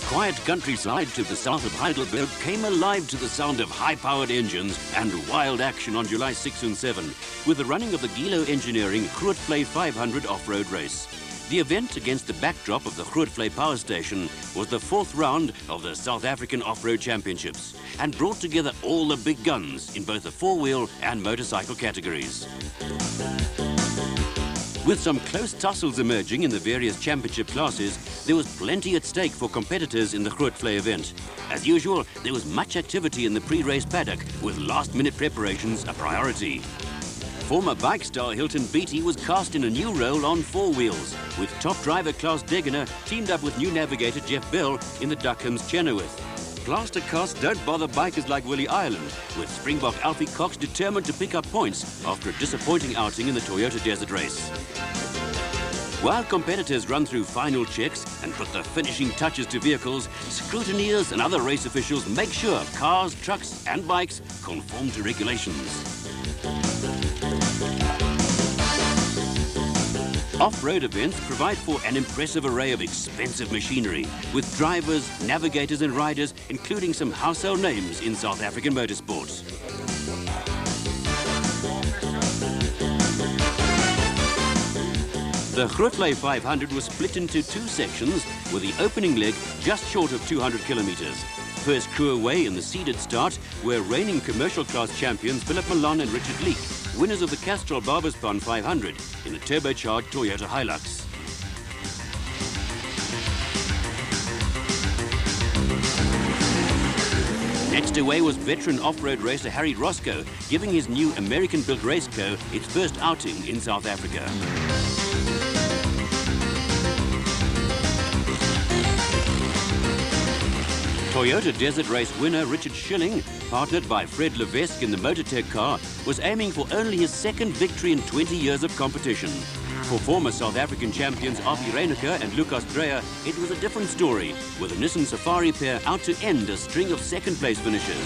quiet countryside to the south of Heidelberg came alive to the sound of high-powered engines and wild action on July 6 and 7 with the running of the Gilo Engineering Grootvlei 500 off-road race. The event, against the backdrop of the Grootvlei power station, was the fourth round of the South African Off-Road Championships and brought together all the big guns in both the four-wheel and motorcycle categories. With some close tussles emerging in the various championship classes, there was plenty at stake for competitors in the Grootvlei event. As usual, there was much activity in the pre-race paddock, with last-minute preparations a priority. Former bike star Hilton Beattie was cast in a new role on four wheels, with top driver Klaus Degener teamed up with new navigator Jeff Bell in the Duckham's Chenoweth. Plaster casts don't bother bikers like Willie Ireland, with Springbok Alfie Cox determined to pick up points after a disappointing outing in the Toyota Desert Race. While competitors run through final checks and put the finishing touches to vehicles, scrutineers and other race officials make sure cars, trucks and bikes conform to regulations. Off-road events provide for an impressive array of expensive machinery, with drivers, navigators and riders, including some household names in South African motorsport. The Grootvlei 500 was split into two sections, with the opening leg just short of 200 kilometers. First crew away in the seeded start were reigning commercial class champions Philip Milan and Richard Leek, winners of the Castrol Barberspon 500 in the turbocharged Toyota Hilux. Next away was veteran off-road racer Harry Roscoe, giving his new American-built race car its first outing in South Africa. Toyota Desert Race winner Richard Schilling, partnered by Fred Levesque in the Motortech car, was aiming for only his second victory in 20 years of competition. For former South African champions Avi Reiniger and Lucas Dreyer, it was a different story, with the Nissan Safari pair out to end a string of second-place finishes.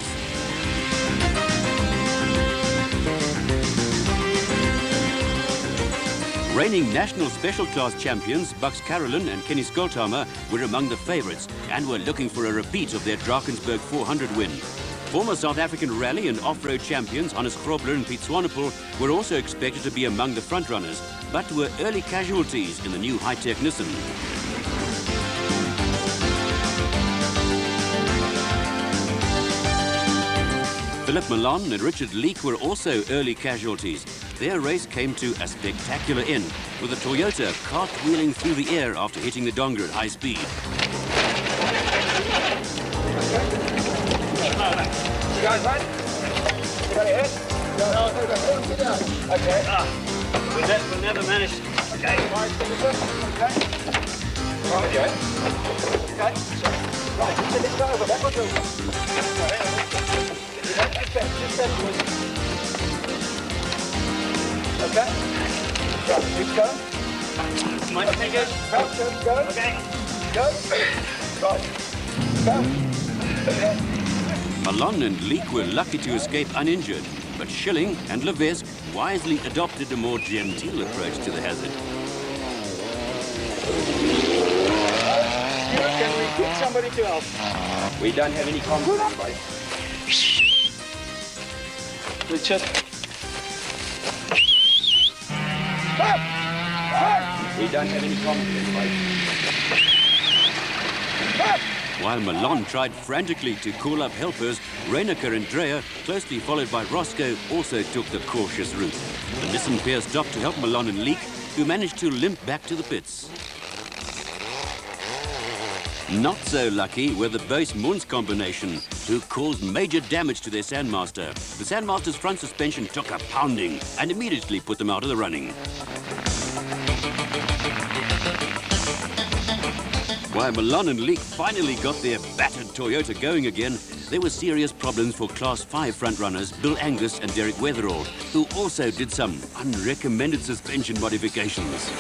Reigning national special class champions Bucks Carolyn and Kenny Skolthammer were among the favourites and were looking for a repeat of their Drakensberg 400 win. Former South African rally and off-road champions Hannes Grobler and Piet Swanepoel were also expected to be among the frontrunners, but were early casualties in the new high-tech Nissan. Philip Milan and Richard Leek were also early casualties. Their race came to a spectacular end, with the Toyota cartwheeling through the air after hitting the donga at high speed. You guys right? You got your head? No. Okay. We'll never manage. Okay. Okay. Right, okay. Okay. Right, just over. Backwards over. Okay. Right, keep going. My fingers. Go. Okay. Go. Right. Go. Okay. Milan and Leek were lucky to escape uninjured, but Schilling and Levesque wisely adopted a more genteel approach to the hazard. Can we get somebody to help? We don't have any confidence, buddy. Richard. We don't have any confidence, buddy. While Milan tried frantically to call up helpers, Reiniger and Dreyer, closely followed by Roscoe, also took the cautious route. The Nissan pair stopped to help Milan and Leek, who managed to limp back to the pits. Not so lucky were the Buys-Mons combination, who caused major damage to their Sandmaster. The Sandmaster's front suspension took a pounding and immediately put them out of the running. While Milan and Leek finally got their battered Toyota going again, there were serious problems for Class 5 frontrunners Bill Angus and Derek Weatherall, who also did some unrecommended suspension modifications.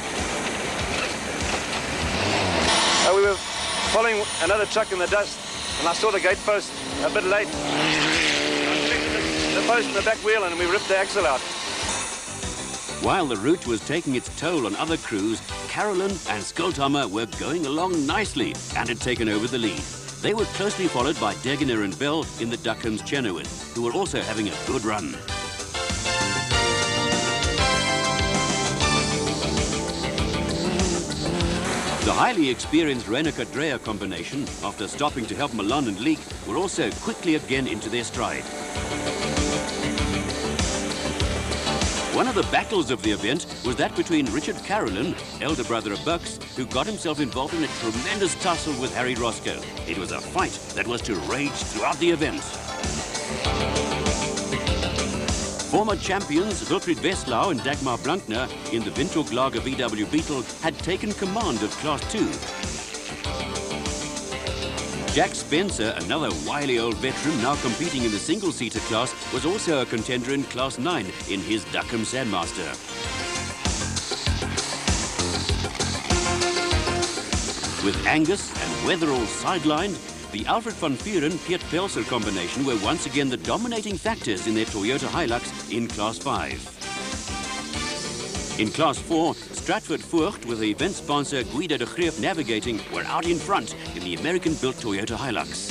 We were following another truck in the dust, and I saw the gate post a bit late. The post in the back wheel, and we ripped the axle out. While the route was taking its toll on other crews, Carolyn and Skulthammer were going along nicely and had taken over the lead. They were closely followed by Degener and Bell in the Duckham's Chenoweth, who were also having a good run. The highly experienced Renaker-Dreyer combination, after stopping to help Milan and Leek, were also quickly again into their stride. One of the battles of the event was that between Richard Carolyn, elder brother of Bucks, who got himself involved in a tremendous tussle with Harry Roscoe. It was a fight that was to rage throughout the event. Former champions Wilfried Westlau and Dagmar Blankner in the Windhoek Lager VW Beetle had taken command of Class 2. Jack Spencer, another wily old veteran now competing in the single-seater class, was also a contender in Class 9 in his Duckham Sandmaster. With Angus and Weatherall sidelined, the Alfred van Vuren-Piet Pelser combination were once again the dominating factors in their Toyota Hilux in Class 5. In Class 4, Stratford Voogd with the event sponsor Guido de Greef Navigating were out in front in the American-built Toyota Hilux.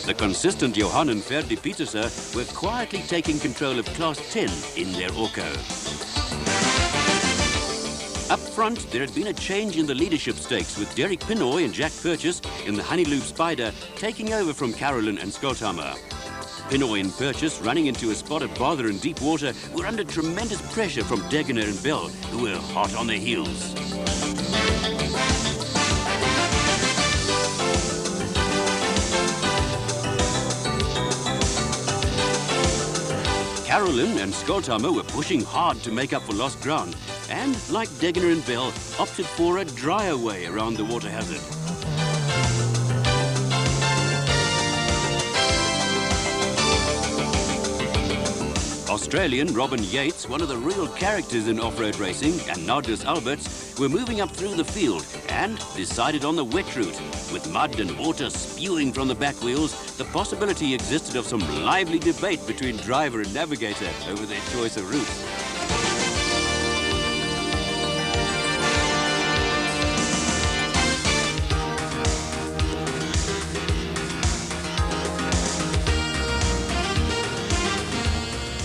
The consistent Johan and Ferdi Pieterse were quietly taking control of Class 10 in their Orco. Up front, there had been a change in the leadership stakes with Derek Pinoy and Jack Purchase in the Honeyloob Spider taking over from Carolyn and Skulthammer. Pinoy and Purchase, running into a spot of bother in deep water, were under tremendous pressure from Degener and Bell, who were hot on their heels. Carolyn and Skulthammer were pushing hard to make up for lost ground, and, like Degener and Bell, opted for a drier way around the water hazard. Australian Robin Yates, one of the real characters in off-road racing, and Nardus Alberts were moving up through the field and decided on the wet route. With mud and water spewing from the back wheels, the possibility existed of some lively debate between driver and navigator over their choice of route.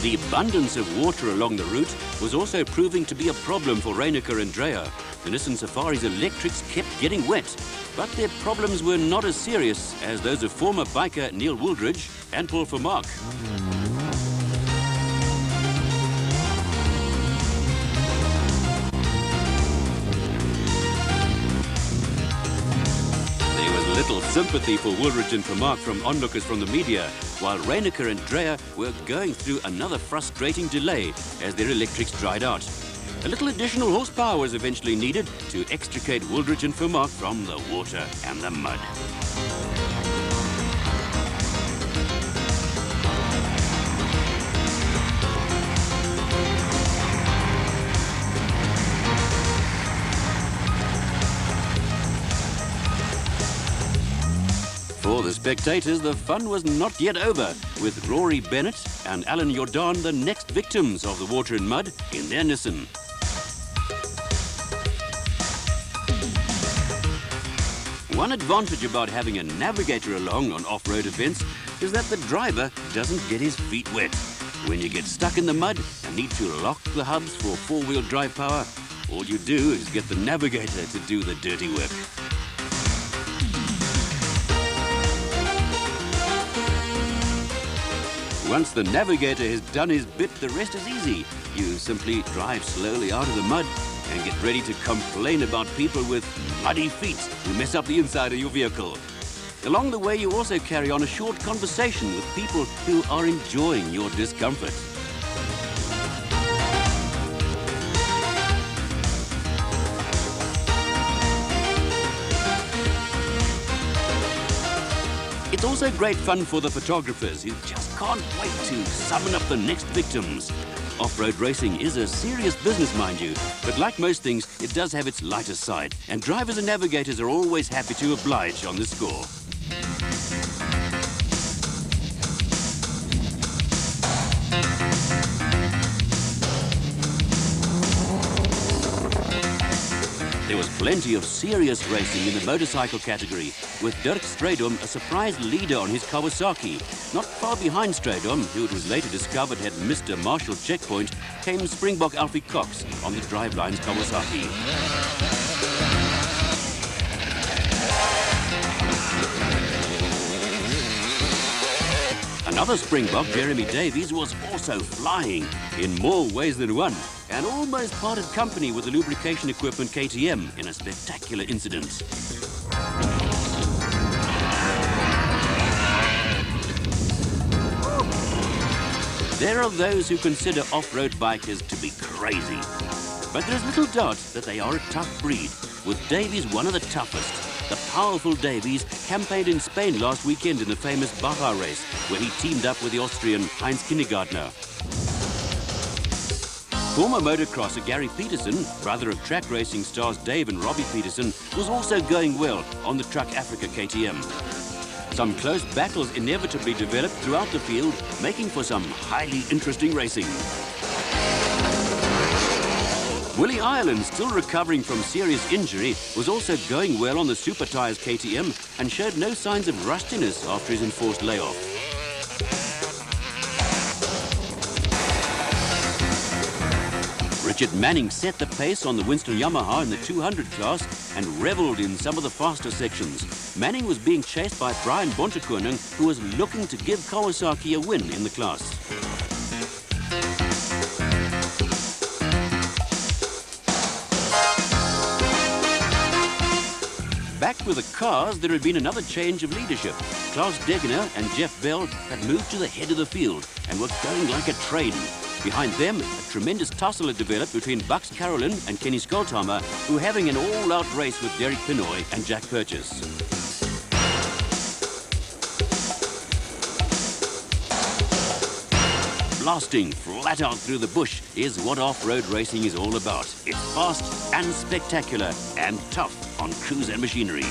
The abundance of water along the route was also proving to be a problem for Reinaker and Dreyer. The Nissan Safari's electrics kept getting wet, but their problems were not as serious as those of former biker Neil Wooldridge and Paul Vermaak. Little sympathy for Woolridge and Vermaak from onlookers from the media, while Reinaker and Dreyer were going through another frustrating delay as their electrics dried out. A little additional horsepower was eventually needed to extricate Woolridge and Vermaak from the water and the mud. For the spectators, the fun was not yet over, with Rory Bennett and Alan Jordan the next victims of the water and mud in their Nissan. One advantage about having a navigator along on off-road events is that the driver doesn't get his feet wet. When you get stuck in the mud and need to lock the hubs for four-wheel drive power, all you do is get the navigator to do the dirty work. Once the navigator has done his bit, the rest is easy. You simply drive slowly out of the mud and get ready to complain about people with muddy feet who mess up the inside of your vehicle. Along the way, you also carry on a short conversation with people who are enjoying your discomfort. It's also great fun for the photographers who just can't wait to summon up the next victims. Off-road racing is a serious business, mind you, but like most things, it does have its lighter side, and drivers and navigators are always happy to oblige on this score. There was plenty of serious racing in the motorcycle category, with Dirk Strydom a surprise leader on his Kawasaki. Not far behind Strydom, who it was later discovered had missed a Marshall checkpoint, came Springbok Alfie Cox on the Driveline's Kawasaki. Another Springbok, Jeremy Davies, was also flying in more ways than one and almost parted company with the lubrication equipment KTM in a spectacular incident. There are those who consider off-road bikers to be crazy, but there's little doubt that they are a tough breed, with Davies one of the toughest. The powerful Davies campaigned in Spain last weekend in the famous Baja race, where he teamed up with the Austrian Heinz Kindergartner. Former motocrosser Gary Peterson, brother of track racing stars Dave and Robbie Peterson, was also going well on the Truck Africa KTM. Some close battles inevitably developed throughout the field, making for some highly interesting racing. Willie Ireland, still recovering from serious injury, was also going well on the Super Tyres KTM and showed no signs of rustiness after his enforced layoff. Richard Manning set the pace on the Winston Yamaha in the 200 class and revelled in some of the faster sections. Manning was being chased by Brian Bontekoning, who was looking to give Kawasaki a win in the class. Back with the cars, there had been another change of leadership. Klaus Degener and Jeff Bell had moved to the head of the field and were going like a train. Behind them, a tremendous tussle had developed between Bucks Carolyn and Kenny Skolthammer, who were having an all-out race with Derek Pinoy and Jack Purchase. Blasting flat out through the bush is what off-road racing is all about. It's fast and spectacular and tough on crews and machinery.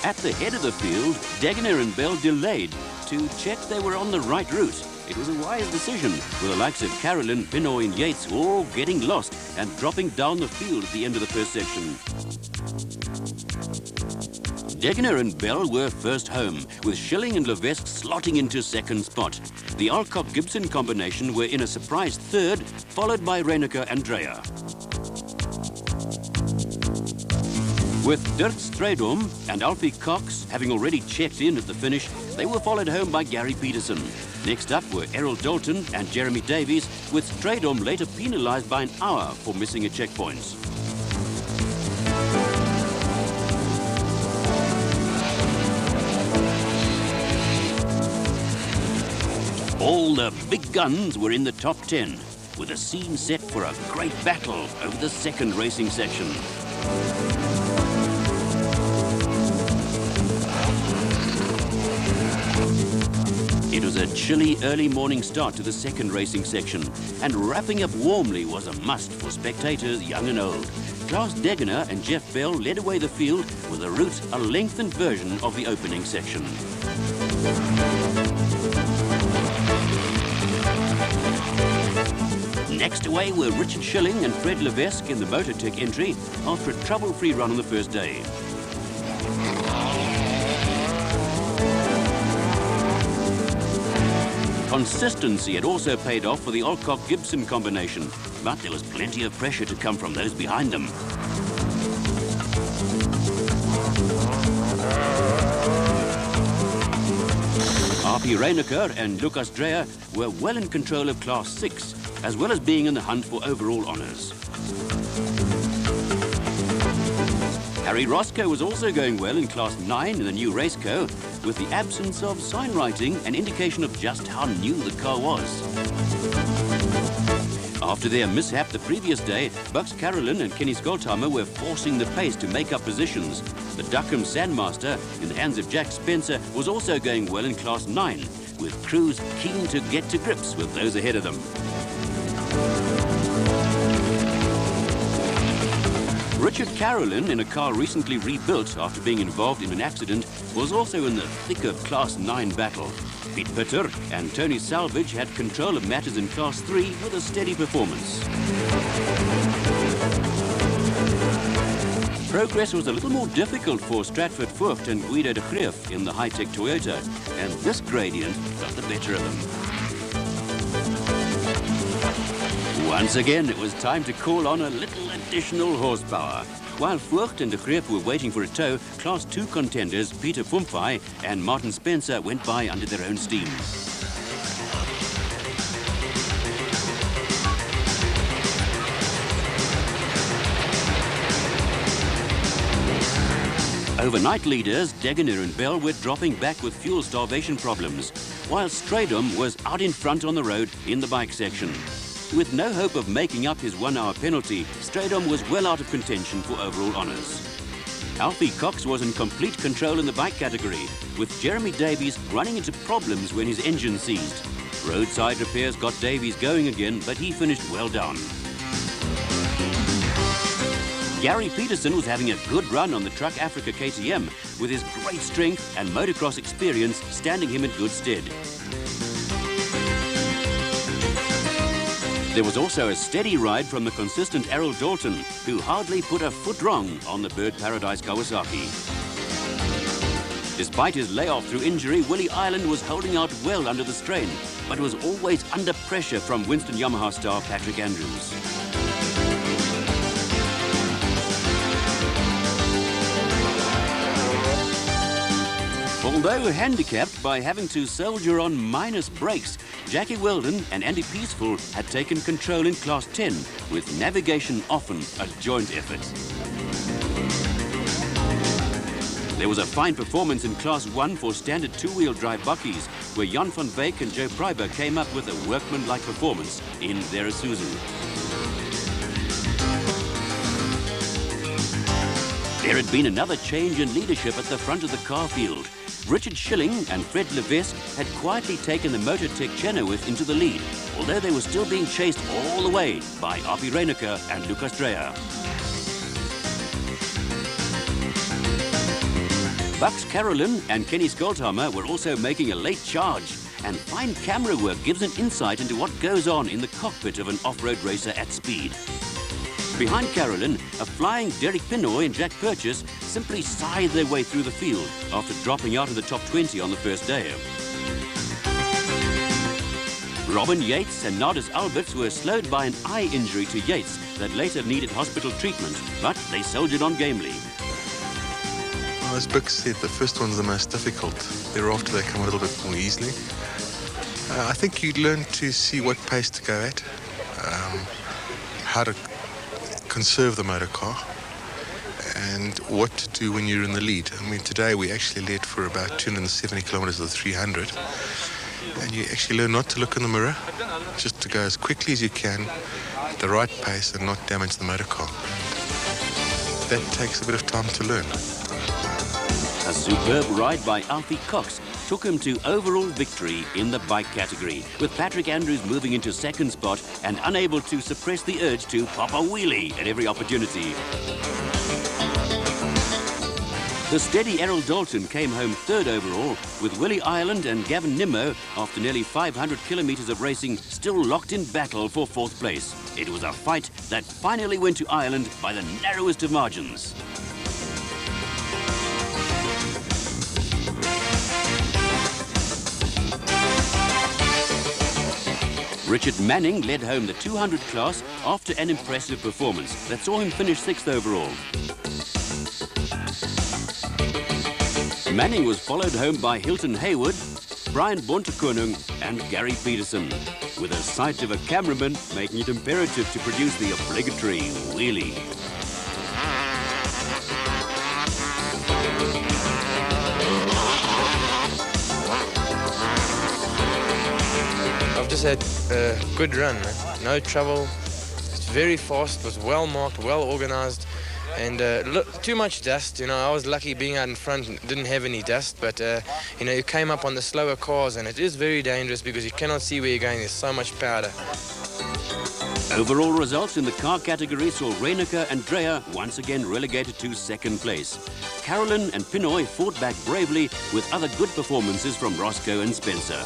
At the head of the field, Degener and Bell delayed to check they were on the right route. It was a wise decision, with the likes of Carolyn, Pinoy and Yates all getting lost and dropping down the field at the end of the first section. Degener and Bell were first home, with Schilling and Levesque slotting into second spot. The Alcock-Gibson combination were in a surprise third, followed by Reinecker and Dreyer. With Dirk Strydom and Alfie Cox having already checked in at the finish, they were followed home by Gary Peterson. Next up were Errol Dalton and Jeremy Davies, with Strydom later penalised by an hour for missing a checkpoint. All the big guns were in the top 10, with the scene set for a great battle over the second racing section. It was a chilly early morning start to the second racing section, and wrapping up warmly was a must for spectators young and old. Klaus Degener and Jeff Bell led away the field with a route a lengthened version of the opening section. Next away were Richard Schilling and Fred Levesque in the Motortech entry after a trouble-free run on the first day. Consistency had also paid off for the Alcock-Gibson combination, but there was plenty of pressure to come from those behind them. R.P. Reinecker and Lucas Dreyer were well in control of Class 6, as well as being in the hunt for overall honours. Harry Roscoe was also going well in Class 9 in the new Raceco, with the absence of sign writing an indication of just how new the car was. After their mishap the previous day, Bucks Carolyn and Kenny Skolthammer were forcing the pace to make up positions. The Duckham Sandmaster, in the hands of Jack Spencer, was also going well in Class 9, with crews keen to get to grips with those ahead of them. Richard Carolyn, in a car recently rebuilt after being involved in an accident, was also in the thick of Class 9 battle. Piet Pitter and Tony Salvage had control of matters in Class 3 with a steady performance. Progress was a little more difficult for Stratford Vogt and Guido de Greef in the high-tech Toyota, and this gradient got the better of them. Once again, it was time to call on a little additional horsepower. While Vogt and de Greef were waiting for a tow, Class 2 contenders Peter Fumfai and Martin Spencer went by under their own steam. Overnight leaders Degener and Bell were dropping back with fuel starvation problems, while Strydom was out in front on the road in the bike section. With no hope of making up his 1-hour penalty, Strydom was well out of contention for overall honours. Alfie Cox was in complete control in the bike category, with Jeremy Davies running into problems when his engine seized. Roadside repairs got Davies going again, but he finished well down. Gary Peterson was having a good run on the Truck Africa KTM, with his great strength and motocross experience standing him in good stead. There was also a steady ride from the consistent Errol Dalton, who hardly put a foot wrong on the Bird Paradise Kawasaki. Despite his layoff through injury, Willie Ireland was holding out well under the strain, but was always under pressure from Winston Yamaha star Patrick Andrews. Although handicapped by having to soldier on minus brakes, Jackie Weldon and Andy Peaceful had taken control in Class 10, with navigation often a joint effort. There was a fine performance in Class 1 for standard two-wheel drive bakkies, where Jan van Beek and Joe Pryber came up with a workmanlike performance in their Isuzu. There had been another change in leadership at the front of the car field. Richard Schilling and Fred Levesque had quietly taken the Mototech Chenoweth into the lead, although they were still being chased all the way by Api Reinecker and Lucas Dreyer. Bucks Carolyn and Kenny Skolthammer were also making a late charge, and fine camera work gives an insight into what goes on in the cockpit of an off-road racer at speed. Behind Carolyn, a flying Derek Pinoy and Jack Purchase simply scythed their way through the field after dropping out of the top 20 on the first day. Robin Yates and Nardis Alberts were slowed by an eye injury to Yates that later needed hospital treatment, but they soldiered on gamely. Well, as Buck said, the first one's the most difficult. Thereafter, they come a little bit more easily. I think you learn to see what pace to go at, how to conserve the motor car, and what to do when you're in the lead. I mean, today we actually led for about 270 kilometers of the 300, and you actually learn not to look in the mirror, just to go as quickly as you can at the right pace and not damage the motor car. That takes a bit of time to learn. A superb ride by Alfie Cox took him to overall victory in the bike category, with Patrick Andrews moving into second spot and unable to suppress the urge to pop a wheelie at every opportunity. The steady Errol Dalton came home third overall, with Willie Ireland and Gavin Nimmo, after nearly 500 kilometres of racing, still locked in battle for fourth place. It was a fight that finally went to Ireland by the narrowest of margins. Richard Manning led home the 200 class after an impressive performance that saw him finish 6th overall. Manning was followed home by Hilton Hayward, Brian Bontekoning and Gary Peterson, with a sight of a cameraman making it imperative to produce the obligatory wheelie. I've just had a good run, man. No trouble. It's very fast, was well marked, well organized, and too much dust. You know, I was lucky being out in front and didn't have any dust, but you know, you came up on the slower cars, and it is very dangerous because you cannot see where you're going. There's so much powder. Overall results in the car category saw Reinecker and Dreyer once again relegated to second place. Carolyn and Pinoy fought back bravely with other good performances from Roscoe and Spencer.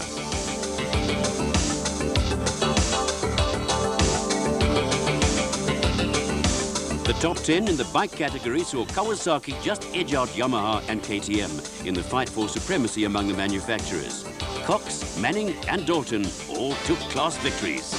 The top 10 in the bike category saw Kawasaki just edge out Yamaha and KTM in the fight for supremacy among the manufacturers. Cox, Manning and Dalton all took class victories.